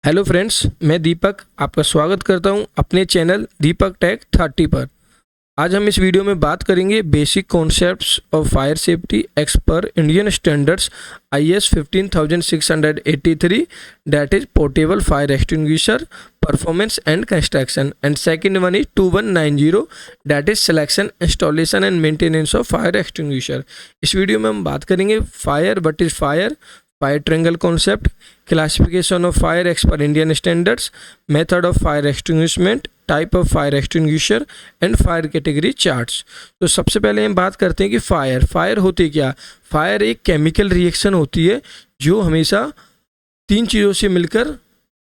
Hello friends, मैं दीपक आपका स्वागत करता हूं अपने चैनल दीपक टेक 30 पर। आज हम इस वीडियो में बात करेंगे basic concepts of fire safety as per Indian standards IS 15683 that is portable fire extinguisher performance and construction and second one is 2190 that is selection installation and maintenance of fire extinguisher. इस video में हम बात करेंगे fire, what is fire triangle concept, classification of fire as per Indian standards, method of fire extinguishment, type of fire extinguisher and fire category charts। तो सबसे पहले हम बात करते हैं कि फायर होती क्या। फायर एक केमिकल रिएक्शन होती है जो हमेशा तीन चीज़ों से मिलकर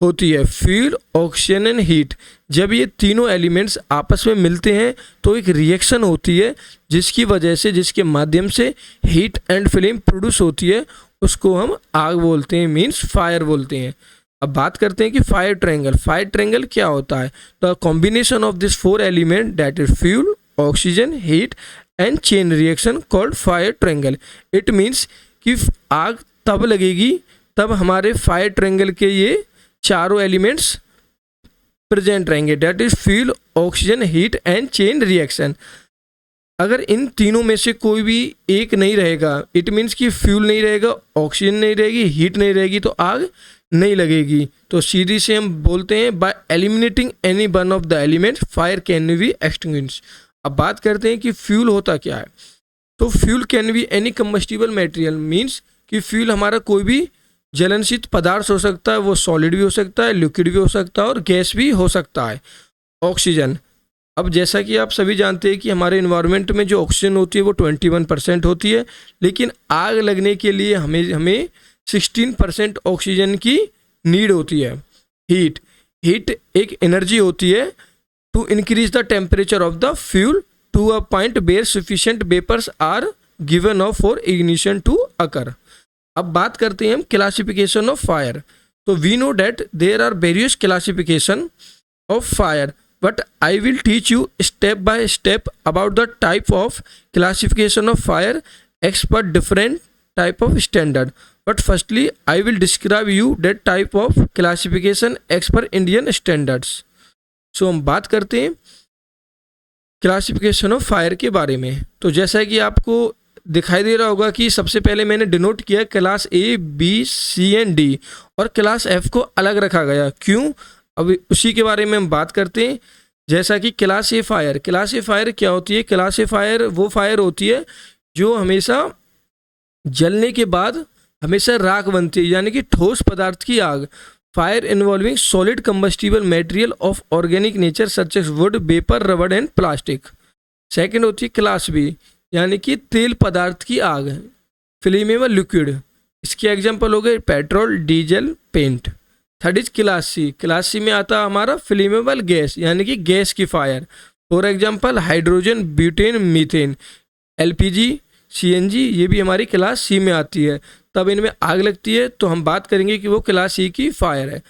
होती है, फ्यूल, ऑक्सीजन एंड हीट। जब ये तीनों एलिमेंट्स आपस में मिलते हैं तो एक रिएक्शन होती है जिसकी वजह से, जिसके माध्यम से हीट एंड फ्लेम प्रोड्यूस होती है, उसको हम आग बोलते हैं, मीन्स फायर बोलते हैं। अब बात करते हैं कि फायर ट्रायंगल क्या होता है। तो combination of this four element that is fuel, oxygen, heat and chain reaction called fire triangle. It means कि आग तब लगेगी तब हमारे फायर ट्रायंगल के ये चारों एलिमेंट्स प्रेजेंट रहेंगे, that is fuel, oxygen, heat and chain reaction. अगर इन तीनों में से कोई भी एक नहीं रहेगा, इट मीन्स कि फ्यूल नहीं रहेगा, ऑक्सीजन नहीं रहेगी, हीट नहीं रहेगी, तो आग नहीं लगेगी। तो सीधी से हम बोलते हैं bye eliminating any one of the element fire can be extinguished. अब बात करते हैं कि फ्यूल होता क्या है। तो fuel can be any combustible material, means कि फ्यूल हमारा कोई भी ज्वलनशील पदार्थ हो सकता है, वो सॉलिड भी हो सकता है, लिक्विड भी हो सकता है और गैस भी हो सकता है। ऑक्सीजन, अब जैसा कि आप सभी जानते हैं कि हमारे इन्वायरमेंट में जो ऑक्सीजन होती है वो 21% होती है, लेकिन आग लगने के लिए हमें 16% ऑक्सीजन की नीड होती है। हीट एक एनर्जी होती है to increase the temperature of the fuel to a point where sufficient vapours are given off for ignition to occur. अब बात करते हैं हम क्लासिफिकेशन ऑफ फायर। तो we know that there are various classification of fire, but I will teach you step by step about the type of classification of fire as per different type of standard. But firstly I will describe you that type of classification as per Indian standards. So हम बात करते हैं classification of fire के बारे में। तो जैसा कि आपको दिखाई दे रहा होगा कि सबसे पहले मैंने डिनोट किया class A, B, C and D और क्लास F को अलग रखा गया। क्यों? अब उसी के बारे में हम बात करते हैं। जैसा कि क्लास ए फायर क्या होती है। क्लास ए फायर वो फायर होती है जो हमेशा जलने के बाद हमेशा राख बनती है, यानी कि ठोस पदार्थ की आग। Fire involving solid combustible material of organic nature such as wood, paper, रबड़ एंड प्लास्टिक। सेकेंड होती है क्लास बी, यानी कि तेल पदार्थ की आग, फ्लेमेबल लिक्विड। इसके एग्जाम्पल हो गए petrol, diesel, paint. Third is class C में आता है हमारा फ्लेमेबल गैस, यानी कि गैस की fire. For example hydrogen, butane, methane, LPG, CNG, ये भी हमारी क्लास सी में आती है। तब इनमें आग लगती है तो हम बात करेंगे कि वो क्लास सी की फायर है।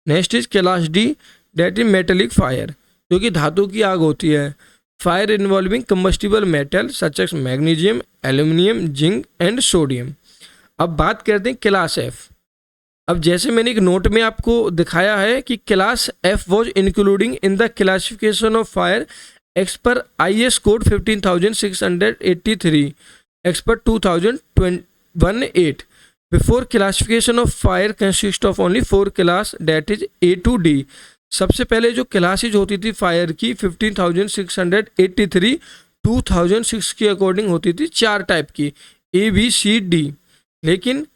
Next is class D, that is metallic fire, जो कि धातु की आग होती है। Fire involving combustible metal such as magnesium, aluminium, zinc and sodium. अब बात करते हैं क्लास एफ। अब जैसे मैंने एक नोट में आपको दिखाया है कि class F was including in the classification of fire x पर IS कोड 15683 एक्स पर 2018। Before classification of fire consist of only 4 class that is A to D। सबसे पहले जो क्लासेज होती थी फायर की 15683 2006 के अकॉर्डिंग होती थी 4 टाइप की, A, B, C, D। लेकिन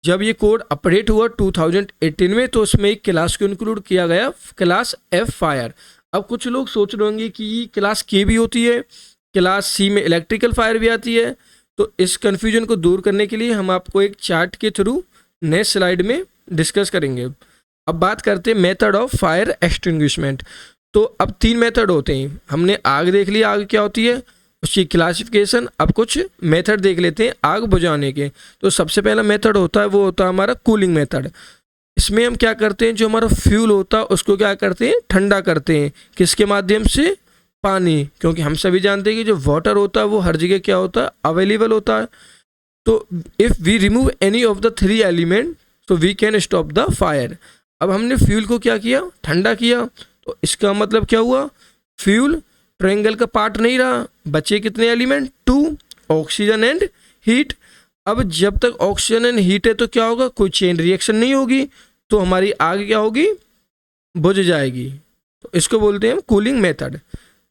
जब ये कोड अपडेट हुआ 2018 में तो उसमें एक क्लास को इंक्लूड किया गया, क्लास F फायर। अब कुछ लोग सोच रहे होंगे कि क्लास K भी होती है, क्लास C में इलेक्ट्रिकल फायर भी आती है। तो इस कन्फ्यूजन को दूर करने के लिए हम आपको एक चार्ट के थ्रू नेक्स्ट स्लाइड में डिस्कस करेंगे। अब बात करते हैं मेथड ऑफ फायर एक्सटिंग्विशमेंट। तो अब 3 मेथड होते हैं। हमने आग देख ली, आग क्या होती है, उसकी क्लासिफिकेशन। अब कुछ मेथड देख लेते हैं आग बुझाने के। तो सबसे पहला मेथड होता है वो होता है हमारा कूलिंग मेथड। इसमें हम क्या करते हैं, जो हमारा फ्यूल होता है उसको क्या करते हैं, ठंडा करते हैं। किसके माध्यम से, पानी, क्योंकि हम सभी जानते हैं कि जो वाटर होता है वो हर जगह क्या होता है, अवेलेबल होता है। तो if we remove any of the 3 element तो we can stop the fire. अब हमने फ्यूल को क्या किया, ठंडा किया, तो इसका मतलब क्या हुआ, फ्यूल ट्रायंगल का पार्ट नहीं रहा, बचे कितने एलिमेंट, 2, ऑक्सीजन एंड हीट। अब जब तक ऑक्सीजन एंड हीट है तो क्या होगा, कोई चेन रिएक्शन नहीं होगी, तो हमारी आग क्या होगी, बुझ जाएगी। तो इसको बोलते हैं हम कूलिंग मेथड।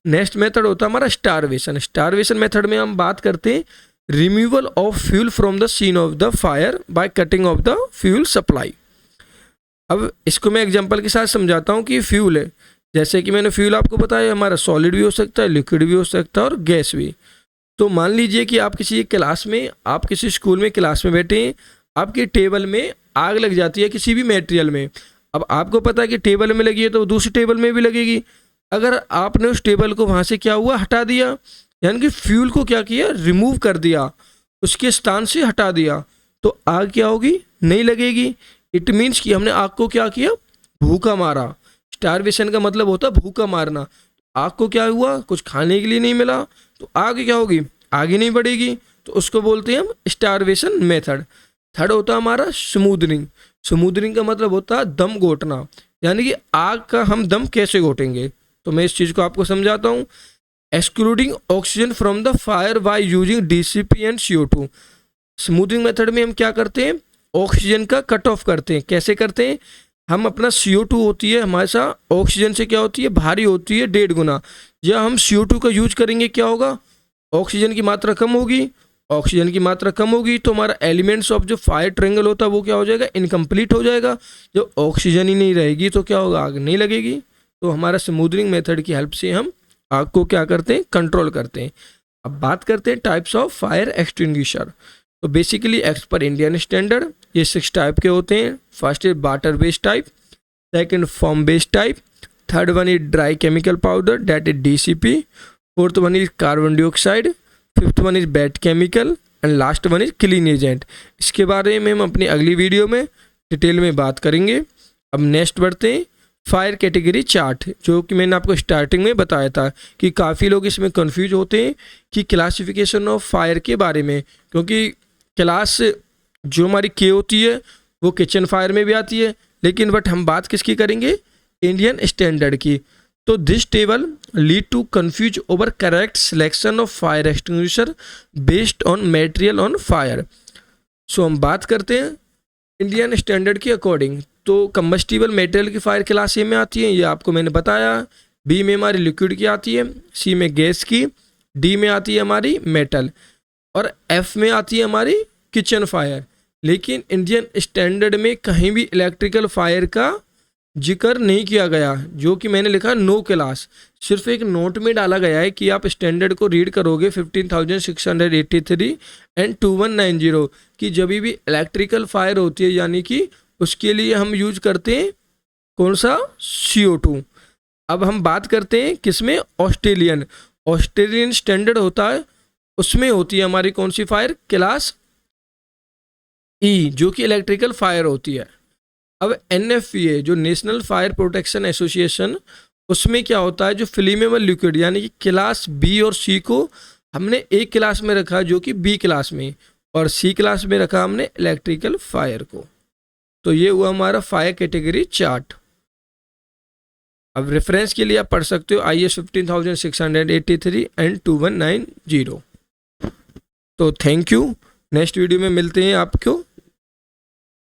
नेक्स्ट मेथड होता है हमारा स्टारवेशन। स्टारवेशन मेथड में हम बात करते हैं removal of fuel from the scene of the fire by cutting off the fuel supply. अब इसको मैं एग्जांपल के साथ समझाता हूँ कि फ्यूल है, जैसे कि मैंने फ्यूल आपको बताया हमारा सॉलिड भी हो सकता है, लिक्विड भी हो सकता है और गैस भी। तो मान लीजिए कि आप किसी क्लास में, आप किसी स्कूल में क्लास में बैठे हैं, आपके टेबल में आग लग जाती है किसी भी मटेरियल में। अब आपको पता है कि टेबल में लगी है तो दूसरी टेबल में भी लगेगी। अगर आपने उस टेबल को वहाँ से क्या हुआ, हटा दिया, यानी कि फ्यूल को क्या किया, रिमूव कर दिया, उसके स्थान से हटा दिया, तो आग क्या होगी, नहीं लगेगी। इट मीन्स कि हमने आग को क्या किया, भूखा मारा। स्टारवेशन का मतलब होता है भूखा मारना। आग को क्या हुआ, कुछ खाने के लिए नहीं मिला, तो आग क्या होगी, आगे नहीं बढ़ेगी, तो उसको बोलते हैं हम स्टारवेशन मेथड। थर्ड होता है हमारा स्मूदनिंग। स्मूदनिंग का मतलब होता है दम घोटना, यानी कि आग का हम दम कैसे घोटेंगे। तो मैं इस चीज़ को आपको समझाता हूँ। Excluding oxygen from the fire by using DCP and CO2। Smoothening method में हम क्या करते हैं, ऑक्सीजन का कट ऑफ करते हैं। कैसे करते हैं, हम अपना CO2 होती है हमारे साथ ऑक्सीजन से क्या होती है, भारी होती है 1.5 गुना। जब हम CO2 का यूज करेंगे क्या होगा, ऑक्सीजन की मात्रा कम होगी। ऑक्सीजन की मात्रा कम होगी तो हमारा एलिमेंट्स ऑफ जो फायर ट्रायंगल होता है वो क्या हो जाएगा, इनकम्प्लीट हो जाएगा। जब ऑक्सीजन ही नहीं रहेगी तो क्या होगा, आग नहीं लगेगी। तो हमारा स्मूदनिंग मेथड की हेल्प से हम आग को क्या करते हैं, कंट्रोल करते हैं। अब बात करते हैं टाइप्स ऑफ फायर एक्सटिंग्विशर। तो basically as per Indian standard ये 6 टाइप के होते हैं। First is water based type, second foam based type, third one is dry chemical powder that is DCP, fourth one is carbon dioxide, fifth one is bad chemical and last one is clean agent. इसके बारे में हम अपनी अगली video में detail में बात करेंगे। अब नेक्स्ट बढ़ते हैं फायर कैटेगरी चार्ट, जो कि मैंने आपको स्टार्टिंग में बताया था कि काफ़ी लोग इसमें कंफ्यूज होते हैं कि क्लासिफिकेशन ऑफ फायर के बारे में, क्योंकि क्लास जो हमारी के होती है वो किचन फायर में भी आती है, लेकिन बट हम बात किसकी करेंगे, इंडियन स्टैंडर्ड की। तो this table lead to confuse over correct selection of fire extinguisher based on material on fire. So हम बात करते हैं इंडियन स्टैंडर्ड के अकॉर्डिंग। तो कंबस्टिबल मटेरियल की फायर क्लास ए में आती है, ये आपको मैंने बताया। बी में हमारी लिक्विड की आती है, सी में गैस की, डी में आती है हमारी मेटल, और एफ में आती है हमारी किचन फायर। लेकिन इंडियन स्टैंडर्ड में कहीं भी इलेक्ट्रिकल फायर का जिक्र नहीं किया गया, जो कि मैंने लिखा नो क्लास। सिर्फ एक नोट में डाला गया है कि आप स्टैंडर्ड को रीड करोगे 15,683 एंड 2190 कि जब भी इलेक्ट्रिकल फायर होती है, यानी कि उसके लिए हम यूज करते हैं कौन सा, CO2। अब हम बात करते हैं किसमें, ऑस्ट्रेलियन स्टैंडर्ड होता है, उसमें होती है हमारी कौन सी फायर, क्लास ई, जो कि इलेक्ट्रिकल फायर होती है। अब NFPA जो नेशनल फायर प्रोटेक्शन एसोसिएशन, उसमें क्या होता है, जो फ्लेमेबल लिक्विड यानी कि क्लास B और C को हमने एक क्लास में रखा जो कि B क्लास में, और C क्लास में रखा हमने इलेक्ट्रिकल फायर को। तो ये हुआ हमारा फायर कैटेगरी चार्ट। अब रेफरेंस के लिए आप पढ़ सकते हो IS 15,683 एंड 2190। तो थैंक यू, नेक्स्ट वीडियो में मिलते हैं आपको।